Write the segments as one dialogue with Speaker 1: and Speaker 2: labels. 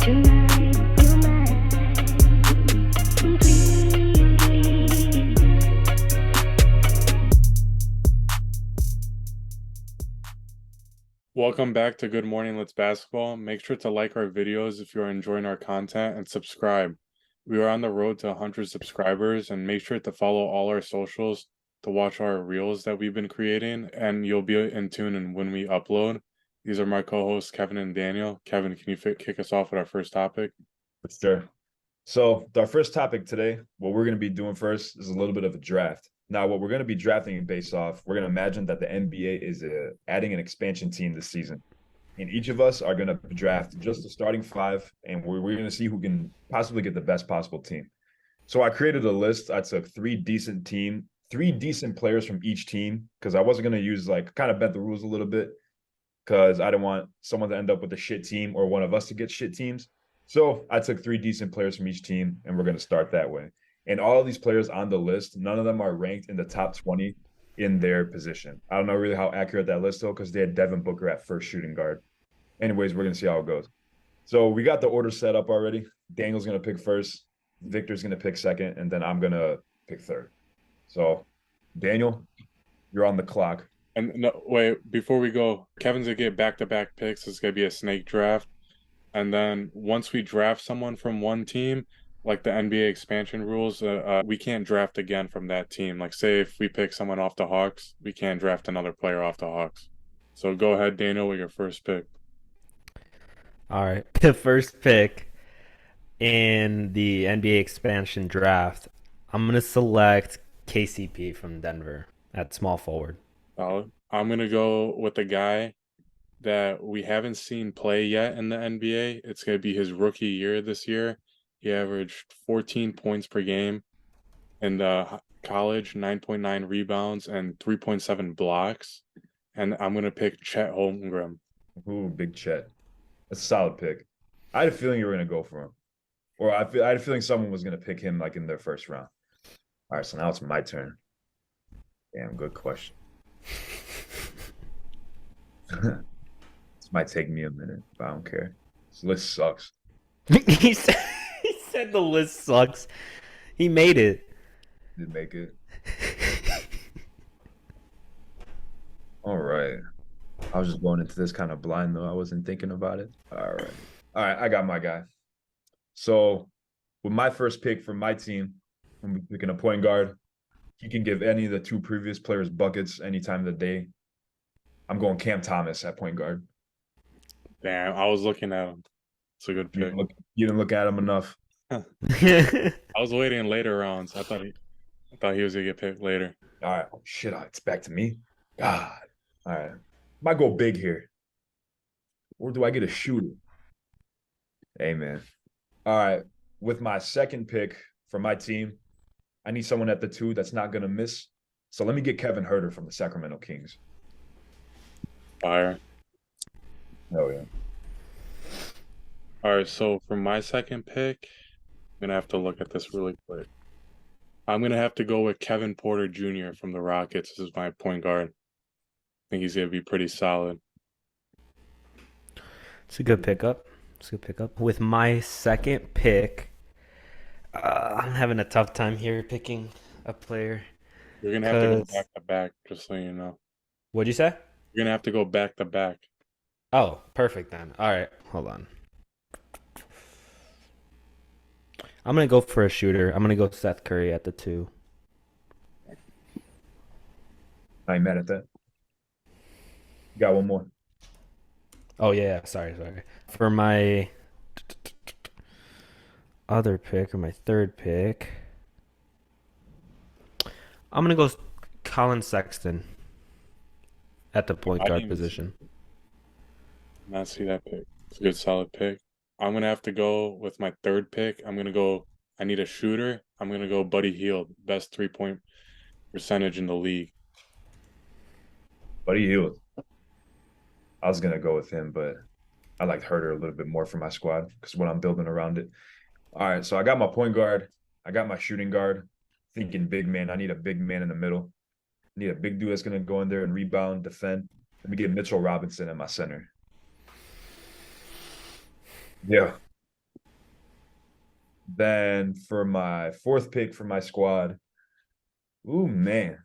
Speaker 1: Welcome back to Good Morning Let's Basketball. Make sure to like our videos if you are enjoying our content and subscribe. We are on the road to 100 subscribers, and make sure to follow all our socials to watch our reels that we've been creating, and you'll be in tune and when we upload. These are my co-hosts, Kevin and Daniel. Kevin, can you kick us off with our first topic?
Speaker 2: Sure. So our first topic today, what we're going to be doing first is a little bit of a draft. Now, what we're going to be drafting based off, we're going to imagine that the NBA is adding an expansion team this season. And each of us are going to draft just the starting five, and we're going to see who can possibly get the best possible team. So I created a list. I took three decent players from each team, because I wasn't going to use kind of bent the rules a little bit, because I didn't want someone to end up with a shit team or one of us to get shit teams. So I took three decent players from each team, and we're going to start that way. And all of these players on the list, none of them are ranked in the top 20 in their position. I don't know really how accurate that list, though, because they had Devin Booker at first shooting guard. Anyways, we're going to see how it goes. So we got the order set up already. Daniel's going to pick first. Victor's going to pick second, and then I'm going to pick third. So, Daniel, you're on the clock.
Speaker 1: And no, wait, before we go, Kevin's going to get back-to-back picks. It's going to be a snake draft. And then once we draft someone from one team, like the NBA expansion rules, we can't draft again from that team. Like, say if we pick someone off the Hawks, we can't draft another player off the Hawks. So go ahead, Daniel, with your first pick.
Speaker 3: All right. The first pick in the NBA expansion draft, I'm going to select KCP from Denver at small forward.
Speaker 1: I'm going to go with a guy that we haven't seen play yet in the NBA. It's going to be his rookie year this year. He averaged 14 points per game in the college, 9.9 rebounds, and 3.7 blocks. And I'm going to pick Chet Holmgren.
Speaker 2: Ooh, big Chet. That's a solid pick. I had a feeling you were going to go for him. Or I had a feeling someone was going to pick him in their first round. All right, so now it's my turn. Damn, good question. This might take me a minute, but I don't care. This list sucks.
Speaker 3: he said the list sucks. He made it.
Speaker 2: Did make it. All right. I was just going into this kind of blind, though. I wasn't thinking about it. All right, I got my guy. So with my first pick for my team, I'm picking a point guard. He can give any of the two previous players buckets any time of the day. I'm going Cam Thomas at point guard.
Speaker 1: Damn, I was looking at him. It's a good pick.
Speaker 2: You didn't look at him enough.
Speaker 1: I was waiting in later rounds. I thought he was gonna get picked later.
Speaker 2: All right. Oh, shit, it's back to me. God. All right. Might go big here. Or do I get a shooter? Hey, man. All right. With my second pick for my team, I need someone at the two that's not going to miss. So let me get Kevin Huerter from the Sacramento Kings.
Speaker 1: Fire.
Speaker 2: Oh, yeah.
Speaker 1: All right, so for my second pick, I'm gonna have to look at this really quick. I'm gonna have to go with Kevin Porter Jr. from the Rockets. This is my point guard. I think he's gonna be pretty solid.
Speaker 3: It's a good pickup. With my second pick, I'm having a tough time here picking a player.
Speaker 1: You're gonna have to go back to back, just so you know.
Speaker 3: What'd you say?
Speaker 1: You're gonna have to go back to back.
Speaker 3: Oh, perfect then. All right, hold on. I'm going to go for a shooter. I'm going to go Seth Curry at the two.
Speaker 2: I ain't mad at that. You got one more.
Speaker 3: Oh, yeah. Sorry. For my other pick, or my third pick, I'm going to go Colin Sexton at the point guard position.
Speaker 1: Not see that pick. It's a good, solid pick. I'm going to have to go with my third pick. I need a shooter. I'm going to go Buddy Hield, best 3-point percentage in the league.
Speaker 2: Buddy Hield. I was going to go with him, but I liked Huerter a little bit more for my squad because what I'm building around it. All right, so I got my point guard. I got my shooting guard. Thinking big man. I need a big man in the middle. I need a big dude that's going to go in there and rebound, defend. Let me get Mitchell Robinson at my center. Yeah. Then for my fourth pick for my squad, ooh man,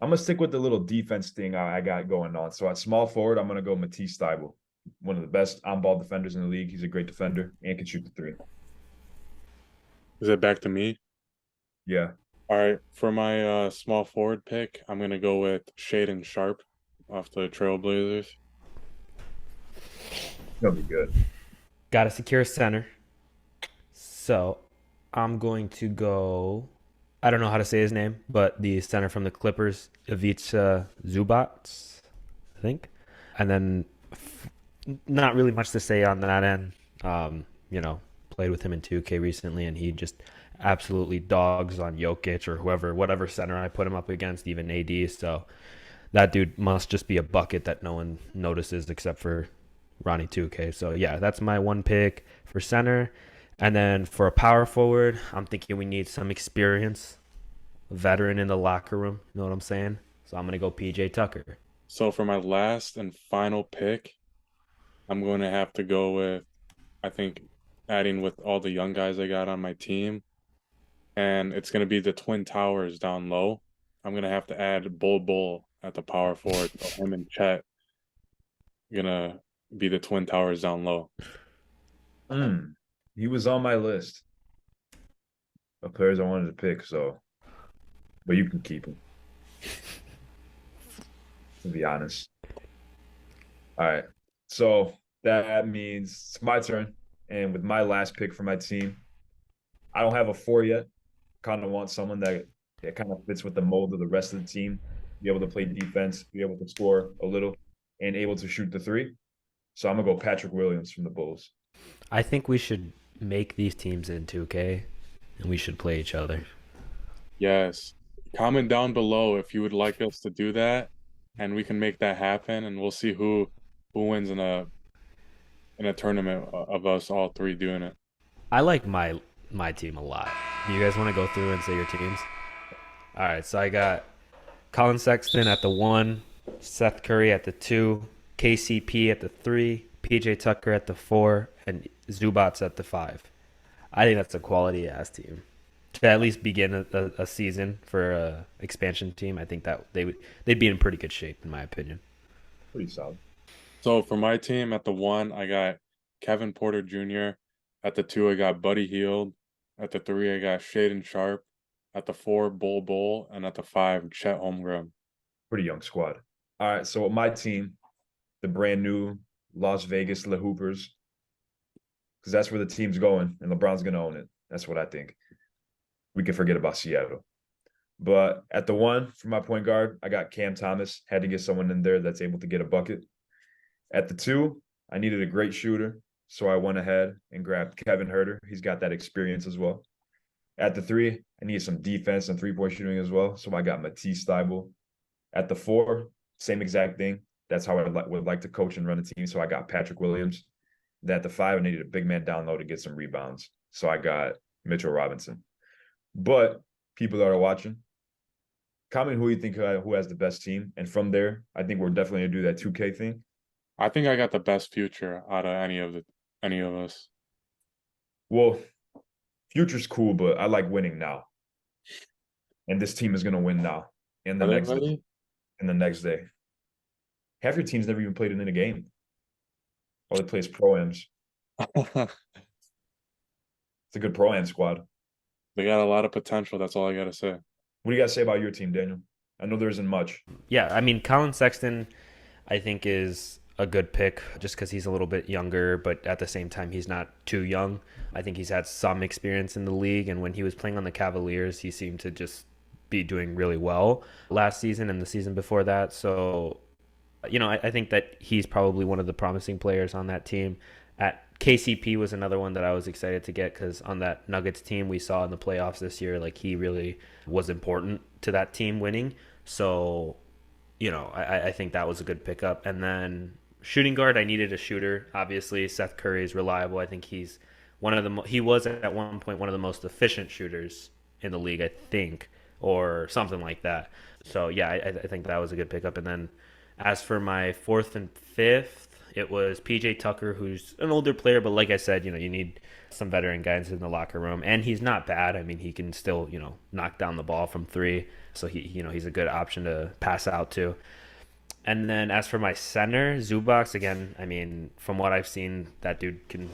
Speaker 2: I'm gonna stick with the little defense thing I got going on. So at small forward, I'm gonna go Matisse Thybulle, one of the best on-ball defenders in the league. He's a great defender and can shoot the three.
Speaker 1: Is it back to me?
Speaker 2: Yeah,
Speaker 1: All right, for my small forward pick, I'm gonna go with Shaden Sharp off the Trailblazers.
Speaker 2: he'll be good.
Speaker 3: Got to secure center. So I'm going to go. I don't know how to say his name, but the center from the Clippers, Ivica Zubats, I think. And then not really much to say on that end. You know, played with him in 2K recently, and he just absolutely dogs on Jokic or whoever, whatever center I put him up against, even AD. So that dude must just be a bucket that no one notices except for Ronnie 2K. So yeah, that's my one pick for center. And then for a power forward, I'm thinking we need some experience, a veteran in the locker room. You know what I'm saying? So I'm gonna go PJ Tucker.
Speaker 1: So for my last and final pick, I'm going to have to go with, I think, adding with all the young guys I got on my team, and it's going to be the Twin Towers down low. I'm going to have to add Bull at the power forward. So him and Chet gonna be the Twin Towers down low.
Speaker 2: Mm, he was on my list of players I wanted to pick. So, but you can keep him. To be honest. All right. So that means it's my turn. And with my last pick for my team, I don't have a four yet. Kind of want someone that kind of fits with the mold of the rest of the team, be able to play defense, be able to score a little, and able to shoot the three. So I'm gonna go Patrick Williams from the Bulls.
Speaker 3: I think we should make these teams in 2K, and we should play each other.
Speaker 1: Yes. Comment down below if you would like us to do that, and we can make that happen, and we'll see who wins in a tournament of us all three doing it.
Speaker 3: I like my team a lot. Do you guys want to go through and say your teams? All right, so I got Colin Sexton at the 1, Seth Curry at the 2, KCP at the 3, PJ Tucker at the 4, and Zubats at the 5. I think that's a quality ass team to at least begin a season for a expansion team. I think that they'd be in pretty good shape in my opinion.
Speaker 2: Pretty solid.
Speaker 1: So for my team at the 1, I got Kevin Porter Jr. At the 2, I got Buddy Hield. At the 3, I got Shaden Sharp. At the 4, Bull, and at the 5, Chet Holmgren.
Speaker 2: Pretty young squad. All right. So with my team, the brand new Las Vegas La Hoopers, because that's where the team's going, and LeBron's gonna own it. That's what I think. We can forget about Seattle. But at the 1 for my point guard, I got Cam Thomas. Had to get someone in there that's able to get a bucket. At the 2, I needed a great shooter, so I went ahead and grabbed Kevin Herter. He's got that experience as well. At the 3, I needed some defense and three-point shooting as well, so I got Matisse Thybulle. At the 4, same exact thing. That's how I would like to coach and run a team, so I got Patrick Williams. Then at the 5, I needed a big man down low to get some rebounds, so I got Mitchell Robinson. But people that are watching, comment who you think who has the best team, and from there, I think we're definitely gonna do that 2K thing.
Speaker 1: I think I got the best future out of any of us.
Speaker 2: Well, future's cool, but I like winning now, and this team is gonna win now. And the
Speaker 1: Are they
Speaker 2: next
Speaker 1: ready?
Speaker 2: and the next day, half your team's never even played in a game. All they play is pro-ams. It's a good pro-am squad.
Speaker 1: They got a lot of potential. That's all I gotta say.
Speaker 2: What do you guys say about your team, Daniel? I know there isn't much.
Speaker 3: Yeah, I mean Colin Sexton, I think is a good pick just because he's a little bit younger, but at the same time he's not too young. I think he's had some experience in the league, and when he was playing on the Cavaliers, he seemed to just be doing really well last season and the season before that. So, I think that he's probably one of the promising players on that team. At KCP was another one that I was excited to get because on that Nuggets team we saw in the playoffs this year, like he really was important to that team winning. So, I think that was a good pickup. And then shooting guard, I needed a shooter. Obviously, Seth Curry is reliable. I think he's he was at one point one of the most efficient shooters in the league, I think, or something like that. So yeah, I think that was a good pickup. And then as for my fourth and fifth, It was PJ Tucker, who's an older player, but like I said, you need some veteran guys in the locker room, and he's not bad. I mean, he can still, knock down the ball from three, so he's a good option to pass out to. And then as for my center, Zubox, again, I mean, from what I've seen, that dude can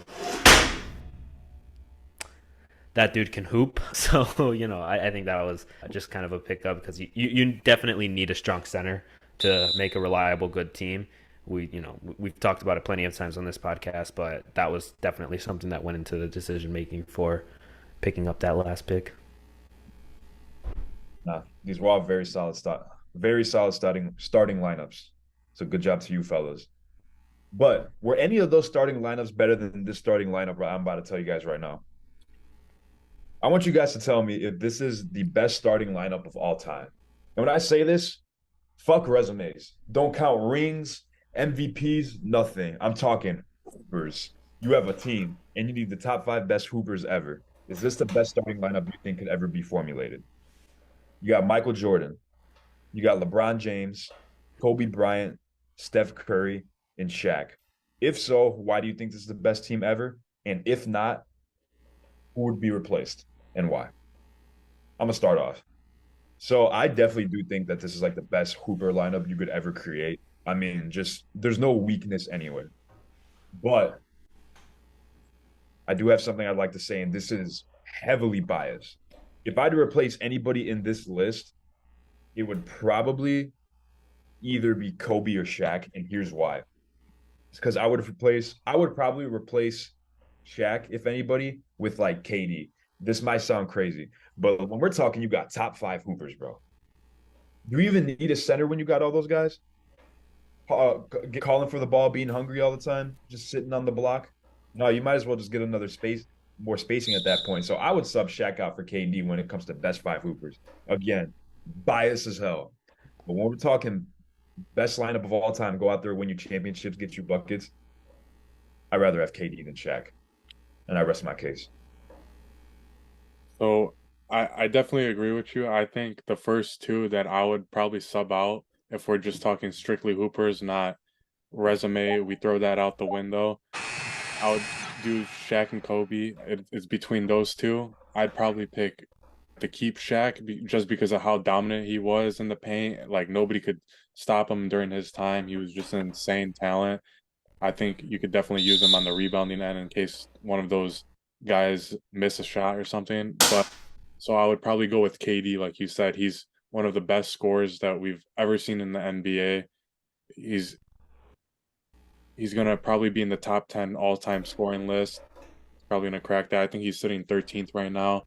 Speaker 3: hoop. So, I think that was just kind of a pickup because you definitely need a strong center to make a reliable, good team. We've talked about it plenty of times on this podcast, but that was definitely something that went into the decision making for picking up that last pick.
Speaker 2: Nah, these were all very solid starting lineups. So good job to you fellas. But were any of those starting lineups better than this starting lineup I'm about to tell you guys right now? I want you guys to tell me if this is the best starting lineup of all time. And when I say this, fuck resumes. Don't count rings, MVPs, nothing. I'm talking hoopers. You have a team and you need the top 5 best hoopers ever. Is this the best starting lineup you think could ever be formulated? You got Michael Jordan, you got LeBron James, Kobe Bryant, Steph Curry, and Shaq. If so, why do you think this is the best team ever? And if not, who would be replaced and why? I'm gonna start off. So I definitely do think that this is like the best Hooper lineup you could ever create. I mean, just there's no weakness anywhere. But I do have something I'd like to say, and this is heavily biased. If I had to replace anybody in this list, it would probably either be Kobe or Shaq, and here's why. It's because I would probably replace Shaq, if anybody, with like KD. This might sound crazy, but when we're talking, you got top 5 hoopers, bro. Do you even need a center when you got all those guys? Calling for the ball, being hungry all the time, just sitting on the block. No, you might as well just get more spacing at that point. So I would sub Shaq out for KD when it comes to best 5 hoopers. Again, bias as hell. But when we're talking best lineup of all time, go out there, win you championships, get you buckets. I'd rather have KD than Shaq. And I rest my case.
Speaker 1: So I definitely agree with you. I think the first two that I would probably sub out if we're just talking strictly hoopers, not resume, we throw that out the window. I would do Shaq and Kobe. It's between those two. I'd probably pick to keep Shaq just because of how dominant he was in the paint. Like nobody could stop him during his time. He was just an insane talent. I think you could definitely use him on the rebounding end in case one of those guys miss a shot or something. But so I would probably go with KD, like you said. He's one of the best scorers that we've ever seen in the NBA. He's he's gonna probably be in the top 10 all-time scoring list. Probably gonna crack that. I think he's sitting 13th right now,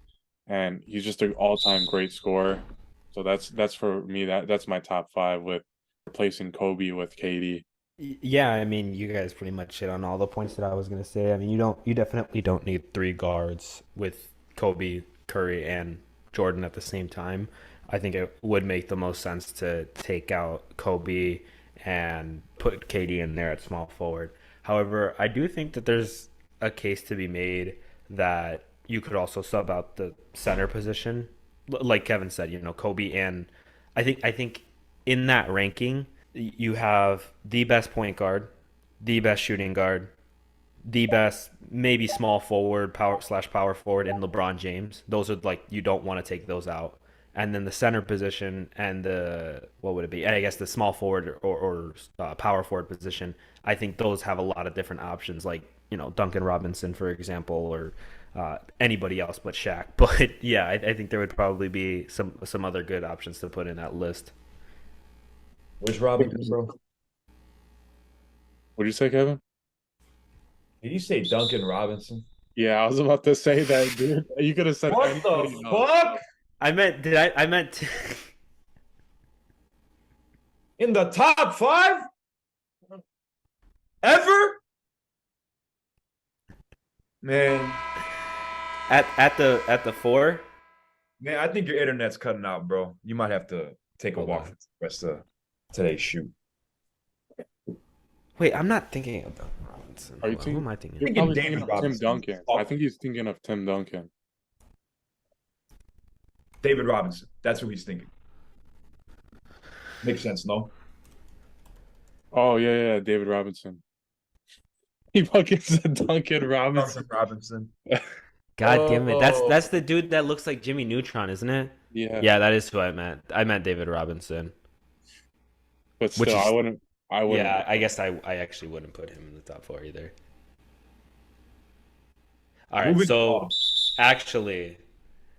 Speaker 1: and he's just an all-time great scorer. So that's for me. That's my top five with replacing Kobe with KD.
Speaker 3: Yeah, I mean, you guys pretty much hit on all the points that I was gonna say. I mean, you definitely don't need three guards with Kobe, Curry, and Jordan at the same time. I think it would make the most sense to take out Kobe and put KD in there at small forward. However, I do think that there's a case to be made that you could also sub out the center position, like Kevin said. Kobe and I think in that ranking you have the best point guard, the best shooting guard, the best maybe small forward, power forward in LeBron James. Those are like you don't want to take those out. And then the center position and the what would it be? I guess the small forward or power forward position. I think those have a lot of different options, like Duncan Robinson, for example, or anybody else but Shaq. But yeah, I think there would probably be some other good options to put in that list.
Speaker 2: Where's Robinson, bro?
Speaker 1: What'd you say, Kevin?
Speaker 2: Did you say Duncan Robinson?
Speaker 1: Yeah, I was about to say that, dude. You could have said
Speaker 2: What the
Speaker 1: anybody else.
Speaker 2: fuck?
Speaker 3: I meant
Speaker 2: In the top 5 ever? Man,
Speaker 3: at the four.
Speaker 2: man, I think your internet's cutting out, bro. You might have to take a
Speaker 3: Hold
Speaker 2: walk
Speaker 3: on.
Speaker 2: for the rest of today's shoot.
Speaker 3: Wait, I'm not thinking of Duncan Robinson.
Speaker 1: Are you
Speaker 3: Who am
Speaker 1: thinking?
Speaker 3: I thinking
Speaker 1: You're
Speaker 3: of?
Speaker 2: Thinking
Speaker 1: probably
Speaker 2: David
Speaker 1: thinking of Tim
Speaker 2: Robinson.
Speaker 1: Duncan. I think he's thinking of Tim Duncan.
Speaker 2: David Robinson. That's who he's thinking. Makes sense, no?
Speaker 1: Oh yeah, yeah, David Robinson. He fucking said Duncan
Speaker 2: Duncan
Speaker 1: Robinson.
Speaker 2: Robinson.
Speaker 3: God damn it. That's
Speaker 1: Oh,
Speaker 3: that's the dude that looks like Jimmy Neutron, isn't it?
Speaker 1: yeah.
Speaker 3: Yeah, that is who I meant. I meant David Robinson,
Speaker 1: But
Speaker 3: which
Speaker 1: still, I
Speaker 3: is
Speaker 1: wouldn't. I wouldn't.
Speaker 3: yeah, I guess I actually wouldn't put him in the top four either. All right,
Speaker 2: Moving
Speaker 3: so
Speaker 2: on.
Speaker 3: actually,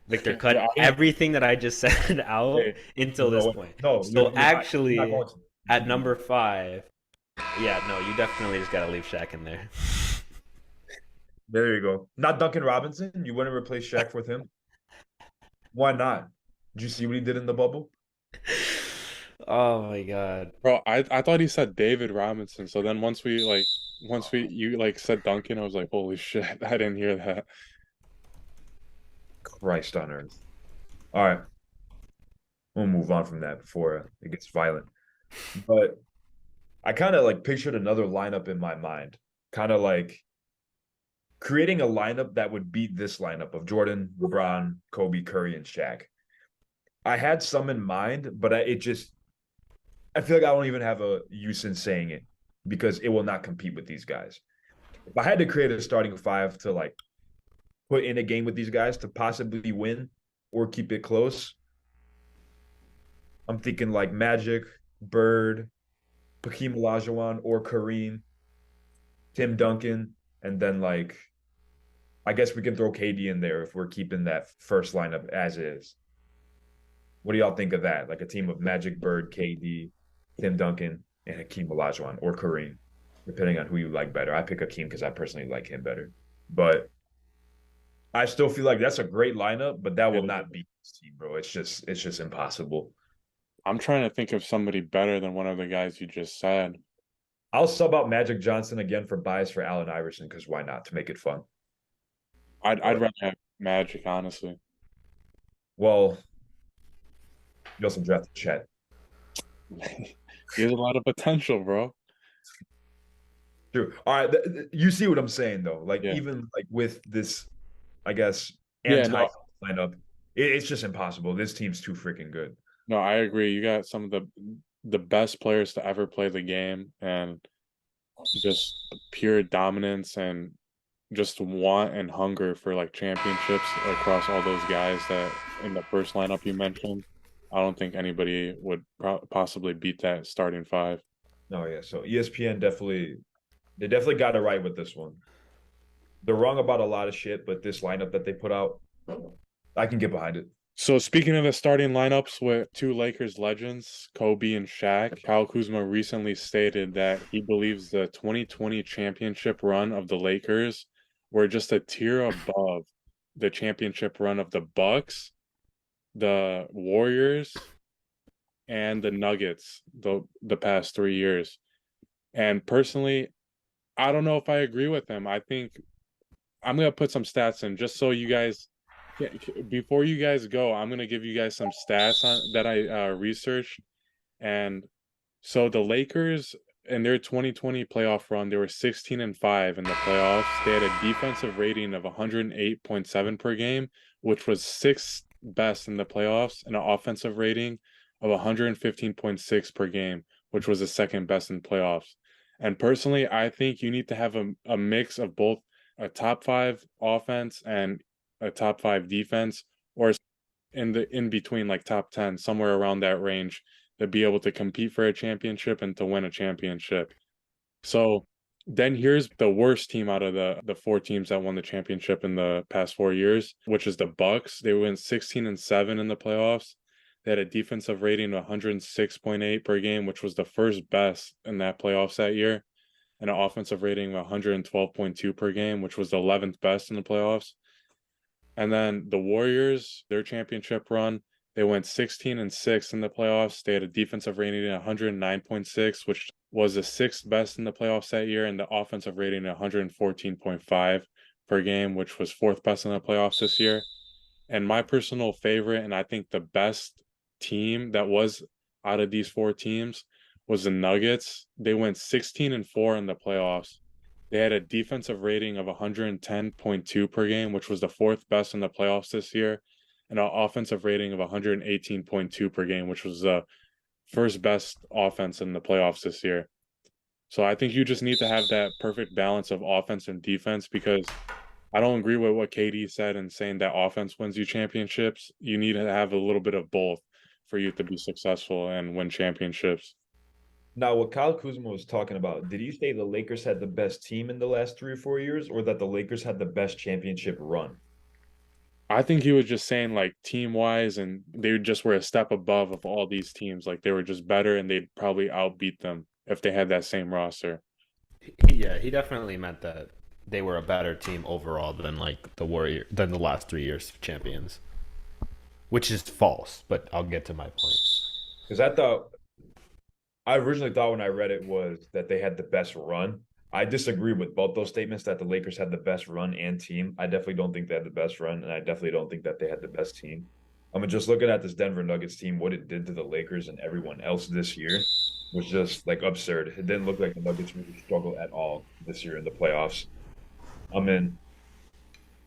Speaker 3: Victor,
Speaker 1: Yeah,
Speaker 3: cut everything that I just said out
Speaker 2: Hey,
Speaker 3: until this
Speaker 2: no,
Speaker 3: point.
Speaker 2: no,
Speaker 3: So
Speaker 2: you're not
Speaker 3: actually,
Speaker 2: going to. You
Speaker 3: at
Speaker 2: keep
Speaker 3: number
Speaker 2: going.
Speaker 3: five, yeah, no, you definitely just gotta leave Shaq in there.
Speaker 2: There you go. Not Duncan Robinson. You wouldn't replace Shaq with him. Why not? Did you see what he did in the bubble?
Speaker 3: Oh my God.
Speaker 1: bro. I thought he said David Robinson. So then once we you like said Duncan, I was like, holy shit, I didn't hear that.
Speaker 2: Christ on earth. All right, we'll move on from that before it gets violent. But I kind of like pictured another lineup in my mind, kind of like creating a lineup that would beat this lineup of Jordan, LeBron, Kobe, Curry, and Shaq. I had some in mind, but I feel like I don't even have a use in saying it because it will not compete with these guys. If I had to create a starting five to like put in a game with these guys to possibly win or keep it close, I'm thinking like Magic, Bird, Hakeem Olajuwon, or Kareem, Tim Duncan, and then like I guess we can throw KD in there if we're keeping that first lineup as is. What do y'all think of that? Like a team of Magic, Bird, KD, Tim Duncan, and Hakeem Olajuwon or Kareem, depending on who you like better. I pick Hakeem because I personally like him better. But I still feel like that's a great lineup, but that will
Speaker 1: Yeah.
Speaker 2: not beat this team, bro. It's just impossible.
Speaker 1: I'm trying to think of somebody better than one of the guys you just said.
Speaker 2: I'll sub out Magic Johnson again for bias for Allen Iverson because why not to make it fun.
Speaker 1: I'd
Speaker 2: But
Speaker 1: rather have Magic, honestly.
Speaker 2: well, you also drafted Chet.
Speaker 1: He has a lot of potential, bro.
Speaker 2: True. All right, you see what I'm saying though. Like
Speaker 1: Yeah.
Speaker 2: even like with this, I guess
Speaker 1: Yeah,
Speaker 2: anti
Speaker 1: no,
Speaker 2: lineup, it's just impossible. This team's too freaking good.
Speaker 1: no, I agree. You got some of the best players to ever play the game and just pure dominance and just want and hunger for like championships across all those guys that in the first lineup you mentioned. I don't think anybody would possibly beat that starting five.
Speaker 2: No, yeah. So ESPN they definitely got it right with this one. They're wrong about a lot of shit, but this lineup that they put out, I can get behind it.
Speaker 1: So speaking of the starting lineups with two Lakers legends, Kobe and Shaq, Kyle Kuzma recently stated that he believes the 2020 championship run of the Lakers were just a tier above the championship run of the Bucks, the Warriors, and the Nuggets the past 3 years. And personally, I don't know if I agree with him. I think I'm gonna put some stats in just so you guys before you guys go, I'm gonna give you guys some stats on that I researched. And so the Lakers in their 2020 playoff run, they were 16-5 in the playoffs. They had a defensive rating of 108.7 per game, which was sixth best in the playoffs, and an offensive rating of 115.6 per game, which was the second best in playoffs. And personally, I think you need to have a mix of both a top five offense and a top five defense, or in the in between like top 10, somewhere around that range to be able to compete for a championship and to win a championship. So then here's the worst team out of the four teams that won the championship in the past 4 years, which is the Bucks. They went 16-7 in the playoffs. They had a defensive rating of 106.8 per game, which was the first best in that playoffs that year, and an offensive rating of 112.2 per game, which was the 11th best in the playoffs. And then the Warriors, their championship run, they went 16-6 in the playoffs. They had a defensive rating of 109.6, which was the sixth best in the playoffs that year, and the offensive rating of 114.5 per game, which was fourth best in the playoffs this year. And my personal favorite, and I think the best team that was out of these four teams was the Nuggets. They went 16-4 in the playoffs. They had a defensive rating of 110.2 per game, which was the fourth best in the playoffs this year, and an offensive rating of 118.2 per game, which was the first best offense in the playoffs this year. So I think you just need to have that perfect balance of offense and defense because I don't agree with what KD said in saying that offense wins you championships. You need to have a little bit of both for you to be successful and win championships.
Speaker 2: Now, what Kyle Kuzma was talking about, did he say the Lakers had the best team in the last 3 or 4 years, or that the Lakers had the best championship run?
Speaker 1: I think he was just saying like team wise, and they just were a step above of all these teams. Like they were just better, and they'd probably outbeat them if they had that same roster.
Speaker 3: Yeah, he definitely meant that they were a better team overall than like than the last 3 years champions, which is false. But I'll get to my point.
Speaker 2: Because I originally thought when I read it was that they had the best run. I disagree with both those statements that the Lakers had the best run and team. I definitely don't think they had the best run, and I definitely don't think that they had the best team. I mean, just looking at this Denver Nuggets team, what it did to the Lakers and everyone else this year was just like absurd. It didn't look like the Nuggets really struggled at all this year in the playoffs. I mean,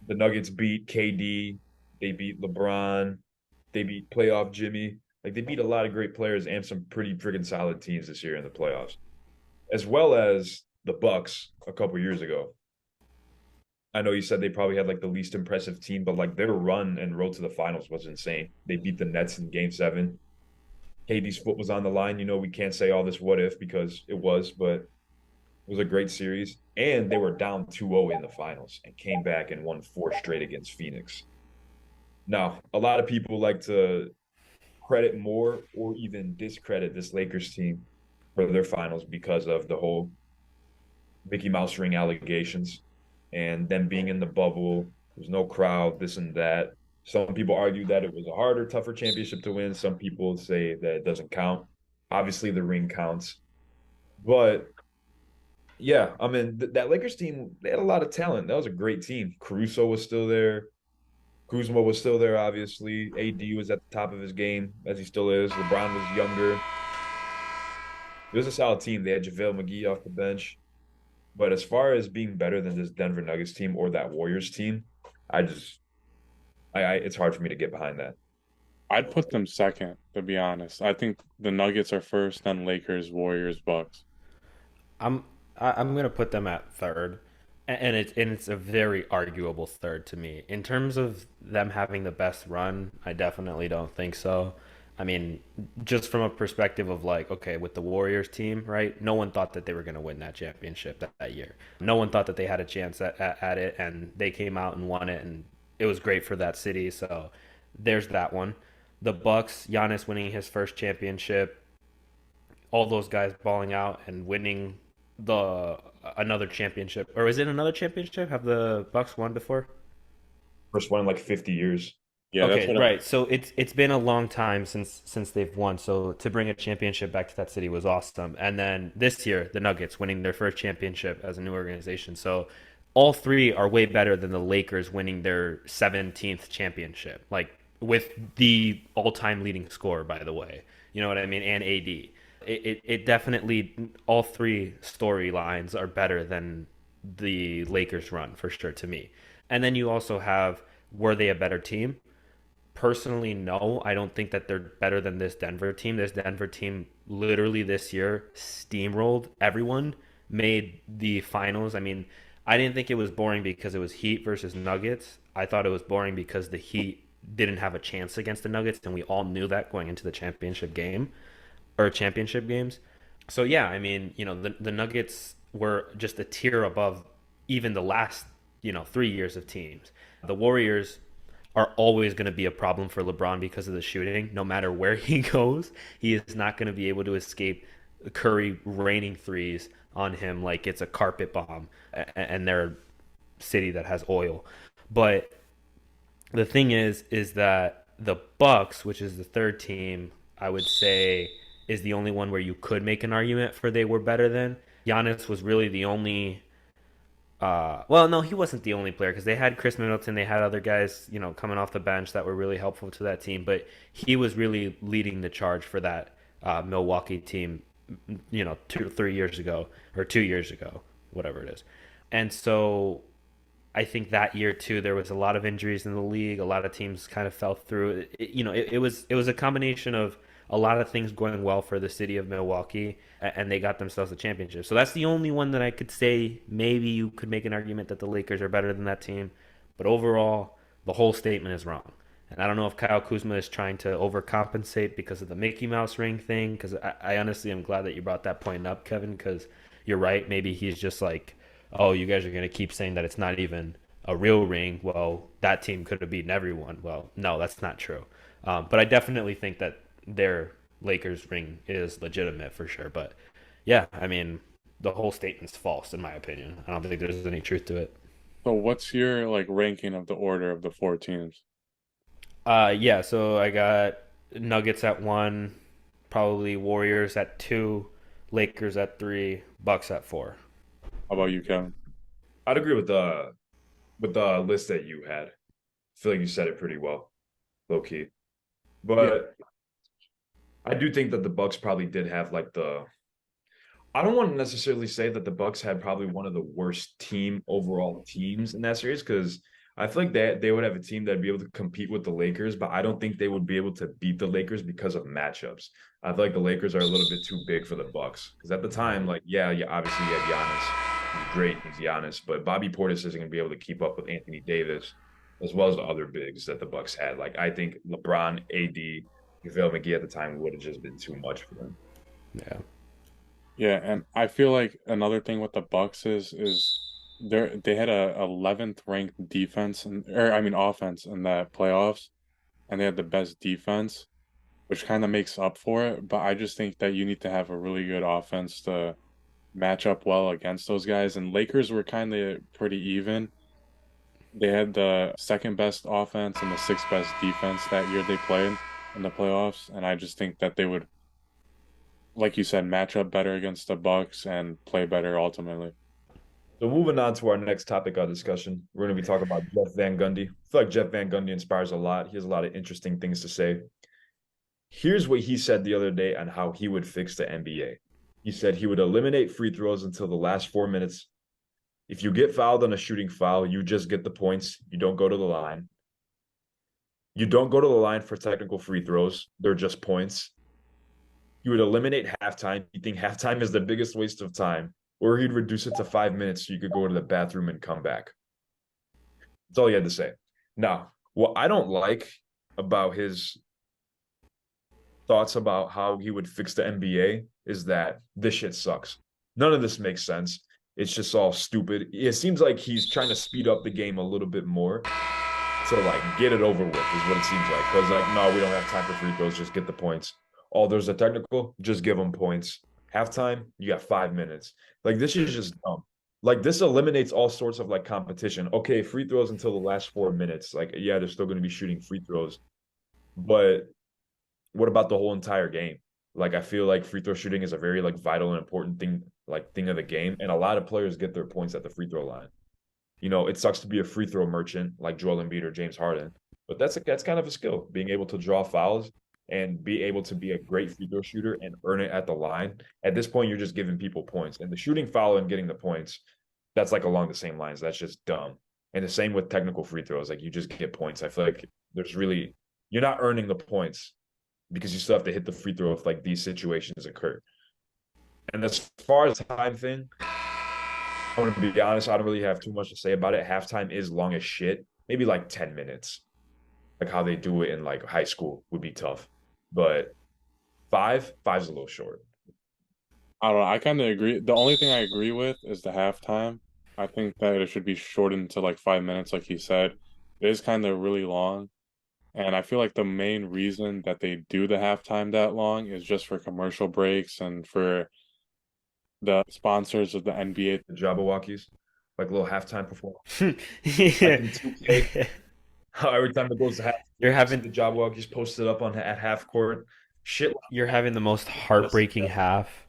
Speaker 2: the Nuggets beat KD, they beat LeBron, they beat playoff Jimmy. Like they beat a lot of great players and some pretty friggin' solid teams this year in the playoffs, as well as the Bucks a couple years ago. I know you said they probably had like the least impressive team, but like their run and road to the finals was insane. They beat the Nets in game 7. KD's foot was on the line. We can't say all this what if because it was, but it was a great series. And they were down 2-0 in the finals and came back and won 4 straight against Phoenix. Now, a lot of people like to credit more or even discredit this Lakers team for their finals because of the whole Mickey Mouse ring allegations and them being in the bubble. There's no crowd, this and that. Some people argue that it was a harder, tougher championship to win. Some people say that it doesn't count. Obviously, the ring counts. But yeah, I mean, that Lakers team, they had a lot of talent. That was a great team. Caruso was still there. Kuzma was still there, obviously. AD was at the top of his game, as he still is. LeBron was younger. It was a solid team. They had JaVale McGee off the bench. But as far as being better than this Denver Nuggets team or that Warriors team, I just, it's hard for me to get behind that.
Speaker 1: I'd put them second, to be honest. I think the Nuggets are first, then Lakers, Warriors, Bucks.
Speaker 3: I'm I'm gonna put them at third, and it's a very arguable third to me in terms of them having the best run. I definitely don't think so. I mean, just from a perspective of like, okay, with the Warriors team, right? No one thought that they were going to win that championship that year. No one thought that they had a chance at it, and they came out and won it, and it was great for that city. So there's that one. The Bucks, Giannis winning his first championship, all those guys balling out and winning the another championship, or is it another championship? Have the Bucks won before?
Speaker 2: First one in like 50 years.
Speaker 1: Yeah, that's
Speaker 3: Okay,
Speaker 1: what
Speaker 3: right. So it's been a long time since they've won. So to bring a championship back to that city was awesome. And then this year, the Nuggets winning their first championship as a new organization. So all three are way better than the Lakers winning their 17th championship. Like with the all-time leading scorer, by the way. You know what I mean? And AD. It definitely all three storylines are better than the Lakers run for sure to me. And then you also have were they a better team? Personally, no. I don't think that they're better than this Denver team. This Denver team literally this year steamrolled everyone, made the finals. I mean, I didn't think it was boring because it was Heat versus Nuggets. I thought it was boring because the Heat didn't have a chance against the Nuggets, and we all knew that going into the championship game or championship games. So yeah, I mean, the Nuggets were just a tier above even the last, 3 years of teams. The Warriors are always going to be a problem for LeBron because of the shooting. No matter where he goes, he is not going to be able to escape Curry raining threes on him like it's a carpet bomb and they're a city that has oil. But the thing is that the Bucks, which is the third team, I would say is the only one where you could make an argument for they were better than. Giannis was really the only well, no, he wasn't the only player because they had Chris Middleton, they had other guys, coming off the bench that were really helpful to that team. But he was really leading the charge for that Milwaukee team, 2 3 years ago or 2 years ago, whatever it is. And so I think that year too, there was a lot of injuries in the league. A lot of teams kind of fell through. It was a combination of a lot of things going well for the city of Milwaukee, and they got themselves a championship. So that's the only one that I could say maybe you could make an argument that the Lakers are better than that team. But overall, the whole statement is wrong. And I don't know if Kyle Kuzma is trying to overcompensate because of the Mickey Mouse ring thing. Because I honestly am glad that you brought that point up, Kevin. Because you're right. Maybe he's just like, oh, you guys are going to keep saying that it's not even a real ring. Well, that team could have beaten everyone. Well, no, that's not true. But I definitely think that their Lakers ring is legitimate for sure. But yeah, I mean, the whole statement's false in my opinion. I don't think there's any truth to it.
Speaker 1: So what's your like ranking of the order of the four teams?
Speaker 3: Yeah, so I got Nuggets at one, probably Warriors at two, Lakers at three, Bucks at four.
Speaker 1: How about you, Kevin?
Speaker 2: I'd agree with the list that you had. I feel like you said it pretty well, low key.
Speaker 1: Yeah.
Speaker 2: But I do think that the Bucks probably did have like the I don't want to necessarily say that the Bucks had probably one of the worst overall teams in that series because I feel like they would have a team that'd be able to compete with the Lakers, but I don't think they would be able to beat the Lakers because of matchups. I feel like the Lakers are a little bit too big for the Bucks because at the time, like yeah, obviously you had Giannis, he's great, he's Giannis, but Bobby Portis isn't going to be able to keep up with Anthony Davis as well as the other bigs that the Bucks had. Like I think LeBron, AD, JaVale McGee at the time would have just been too much for them.
Speaker 3: Yeah.
Speaker 1: Yeah, and I feel like another thing with the Bucks is they had a 11th ranked defense or I mean offense in the playoffs, and they had the best defense, which kind of makes up for it. But I just think that you need to have a really good offense to match up well against those guys. And Lakers were kind of pretty even. They had the second best offense and the sixth best defense that year they played in the playoffs, and I just think that they would, like you said, match up better against the Bucks and play better ultimately.
Speaker 2: So moving on to our next topic of discussion, we're going to be talking about Jeff Van Gundy. I feel like Jeff Van Gundy inspires a lot. He has a lot of interesting things to say. Here's what he said the other day on how he would fix the NBA. He said he would eliminate free throws until the last 4 minutes. If you get fouled on a shooting foul, you just get the points. You don't go to the line. You don't go to the line for technical free throws. They're just points. He would eliminate halftime. You think halftime is the biggest waste of time, or he'd reduce it to 5 minutes so you could go to the bathroom and come back. That's all he had to say. Now, what I don't like about his thoughts about how he would fix the NBA is that this shit sucks. None of this makes sense. It's just all stupid. It seems like he's trying to speed up the game a little bit more to like get it over with is what it seems like. Because like, no, we don't have time for free throws. Just get the points. Oh, there's a technical. Just give them points. Halftime, you got 5 minutes. Like this is just dumb. Like this eliminates all sorts of like competition. Okay, free throws until the last 4 minutes. Like yeah, they're still going to be shooting free throws, but what about the whole entire game? Like I feel like free throw shooting is a very like vital and important thing of the game, and a lot of players get their points at the free throw line. You know, it sucks to be a free throw merchant like Joel Embiid or James Harden, but that's kind of a skill, being able to draw fouls and be able to be a great free throw shooter and earn it at the line. At this point, you're just giving people points, and the shooting foul and getting the points, that's like along the same lines. That's just dumb. And the same with technical free throws, like you just get points. I feel like there's really you're not earning the points because you still have to hit the free throw if like these situations occur. And as far as time thing, I'm gonna be honest, I don't really have too much to say about it. Halftime is long as shit. Maybe like 10 minutes. Like how they do it in like high school would be tough. But five's a little short.
Speaker 1: I don't know. I kind of agree. The only thing I agree with is the halftime. I think that it should be shortened to like 5 minutes, like he said. It is kind of really long. And I feel like the main reason that they do the halftime that long is just for commercial breaks and for the sponsors of the NBA.
Speaker 2: The Jabberwockies, like a little halftime performance. Like
Speaker 3: Yeah.
Speaker 2: in 2K, how every time it goes to half,
Speaker 3: You're
Speaker 2: you see
Speaker 3: having
Speaker 2: the Jabberwockies posted up on at half court. Shit.
Speaker 3: you're having the most heartbreaking half.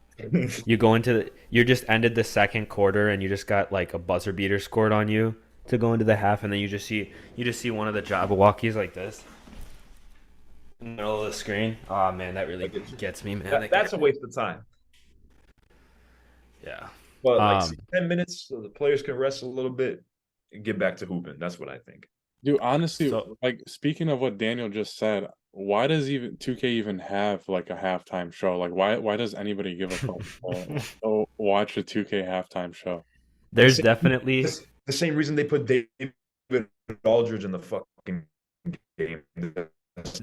Speaker 3: You go into you just ended the second quarter and you just got like a buzzer beater scored on you to go into the half, and then you just see one of the Jabberwockies like this in the middle of the screen. Oh man, that really gets me, man.
Speaker 2: That's a waste of time.
Speaker 3: Yeah.
Speaker 2: But like
Speaker 3: Um,
Speaker 2: 10 minutes so the players can rest a little bit and get back to hooping. That's what I think.
Speaker 1: Dude, honestly,
Speaker 3: so
Speaker 1: like speaking of what Daniel just said, why does even 2K even have like a halftime show? Like why does anybody give a fuck? Oh, watch a 2K halftime show.
Speaker 2: The
Speaker 3: There's
Speaker 2: same,
Speaker 3: definitely
Speaker 2: the same reason they put David Aldridge in the fucking game.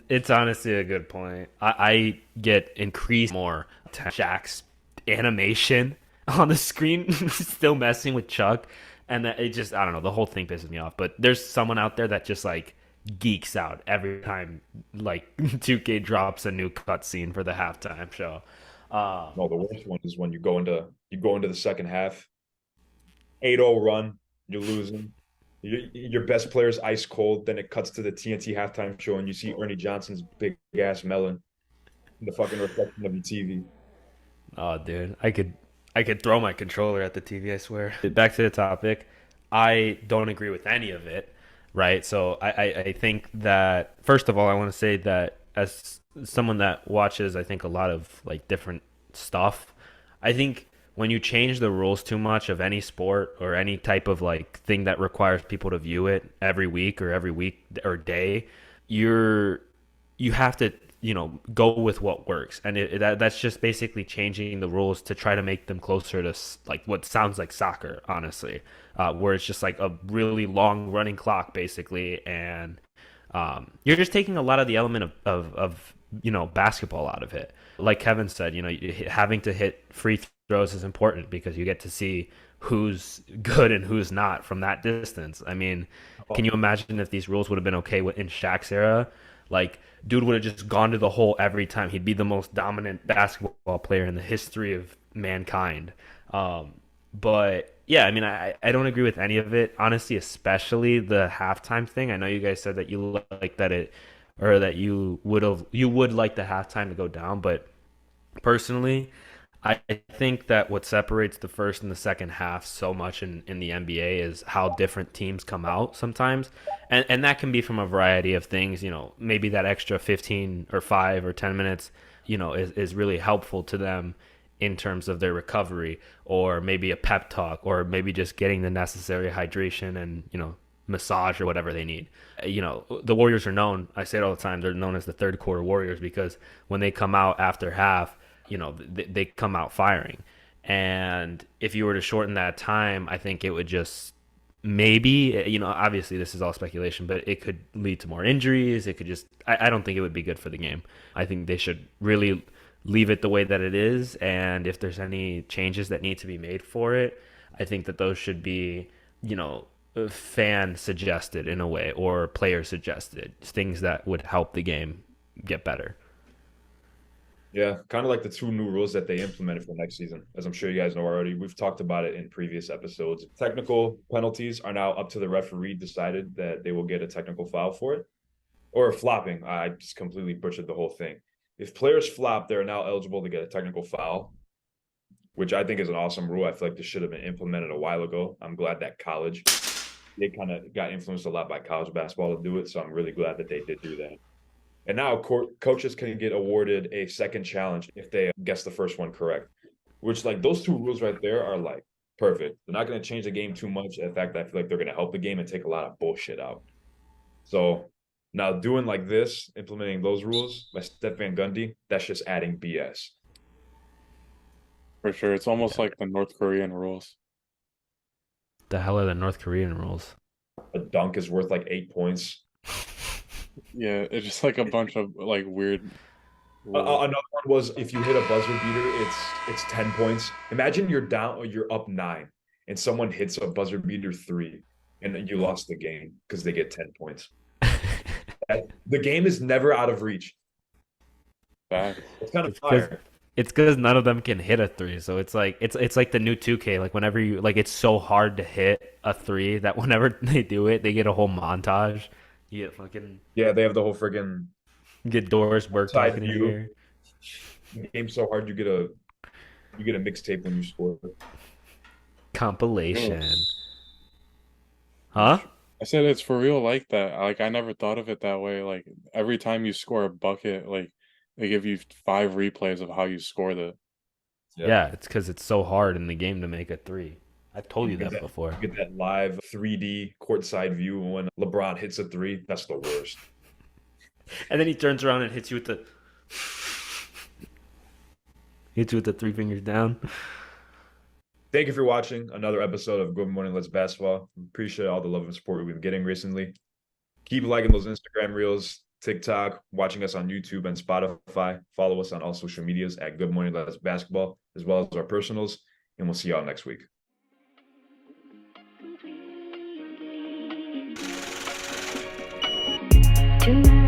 Speaker 3: It's honestly a good point. I get increased more to Shaq's animation on the screen, still messing with Chuck, and that it just I don't know. The whole thing pisses me off. But there's someone out there that just like geeks out every time like 2K drops a new cutscene for the halftime show.
Speaker 2: No, the worst one is when you go into the second half, 8-0 run, you're losing. Your best player's ice cold. Then it cuts to the TNT halftime show, and you see Ernie Johnson's big ass melon in the fucking reflection of your TV.
Speaker 3: Oh, dude, I could throw my controller at the TV. I swear. Back to the topic. I don't agree with any of it, right? So I think that first of all, I want to say that as someone that watches, I think a lot of like different stuff. I think when you change the rules too much of any sport or any type of like thing that requires people to view it every week or day, you're you have to go with what works, and that's just basically changing the rules to try to make them closer to like what sounds like soccer, honestly, where it's just like a really long running clock basically, and you're just taking a lot of the element of basketball out of it. Like Kevin said, having to hit free throws is important because you get to see who's good and who's not from that distance. I mean, can you imagine if these rules would have been okay in Shaq's era? Like, dude would have just gone to the hole every time. He'd be the most dominant basketball player in the history of mankind. But yeah, I mean, I don't agree with any of it, honestly, especially the halftime thing. I know you guys said that you like that it, or that you would like the halftime to go down, but personally, I think that what separates the first and the second half so much in the NBA is how different teams come out sometimes. And that can be from a variety of things. Maybe that extra 15 or 5 or 10 minutes, is really helpful to them in terms of their recovery, or maybe a pep talk, or maybe just getting the necessary hydration and, massage or whatever they need. The Warriors are known, I say it all the time, they're known as the third quarter Warriors because when they come out after half, they come out firing. And if you were to shorten that time, I think it would just maybe, obviously this is all speculation, but it could lead to more injuries. It could just, I don't think it would be good for the game. I think they should really leave it the way that it is. And if there's any changes that need to be made for it, I think that those should be, fan suggested in a way, or player suggested, things that would help the game get better.
Speaker 2: Yeah, kind of like the two new rules that they implemented for next season. As I'm sure you guys know already, we've talked about it in previous episodes. Technical penalties are now up to the referee decided that they will get a technical foul for it. Or flopping. I just completely butchered the whole thing. If players flop, they're now eligible to get a technical foul, which I think is an awesome rule. I feel like this should have been implemented a while ago. I'm glad that college, they kind of got influenced a lot by college basketball to do it. So I'm really glad that they did do that. And now coaches can get awarded a second challenge if they guess the first one correct, which like those two rules right there are like perfect. They're not going to change the game too much. In fact, I feel like they're going to help the game and take a lot of bullshit out. So now doing like this, implementing those rules by Steph Van Gundy, that's just adding BS.
Speaker 1: For sure. It's almost
Speaker 3: Yeah.
Speaker 1: like the North Korean rules.
Speaker 3: The hell are the North Korean rules?
Speaker 2: A dunk is worth like 8 points.
Speaker 1: Yeah, it's just like a bunch of like weird rules.
Speaker 2: Another one was if you hit a buzzer beater, it's 10 points. Imagine you're down or you're up 9 and someone hits a buzzer beater 3 and you lost the game because they get 10 points. The game is never out of reach.
Speaker 1: Back.
Speaker 2: It's kind of
Speaker 3: It's because
Speaker 2: fire.
Speaker 3: it's because none of them can hit a three. So it's like the new 2K. Like whenever you like, it's so hard to hit a three that whenever they do it, they get a whole montage. You get fucking
Speaker 2: Yeah, they have the whole friggin'
Speaker 3: get Doris Burke
Speaker 2: side
Speaker 3: talking in your
Speaker 2: view.
Speaker 3: ear.
Speaker 2: The game's so hard you get a mixtape when you score.
Speaker 3: Compilation,
Speaker 1: Gross.
Speaker 3: huh?
Speaker 1: I said it's for real like that. Like I never thought of it that way. Like every time you score a bucket, like they give you 5 replays of how you scored it.
Speaker 2: Yeah.
Speaker 3: Yeah, it's because it's so hard in the game to make a three. I've told
Speaker 2: You
Speaker 3: you
Speaker 2: get
Speaker 3: that
Speaker 2: that
Speaker 3: before.
Speaker 2: you get that live 3D courtside view when LeBron hits a three. That's the worst.
Speaker 3: And then he turns around and hits you with the three fingers down.
Speaker 2: Thank you for watching another episode of Good Morning Let's Basketball. Appreciate all the love and support we've been getting recently. Keep liking those Instagram reels, TikTok, watching us on YouTube and Spotify. Follow us on all social medias at Good Morning Let's Basketball, as well as our personals. And we'll see y'all next week.
Speaker 4: Tonight.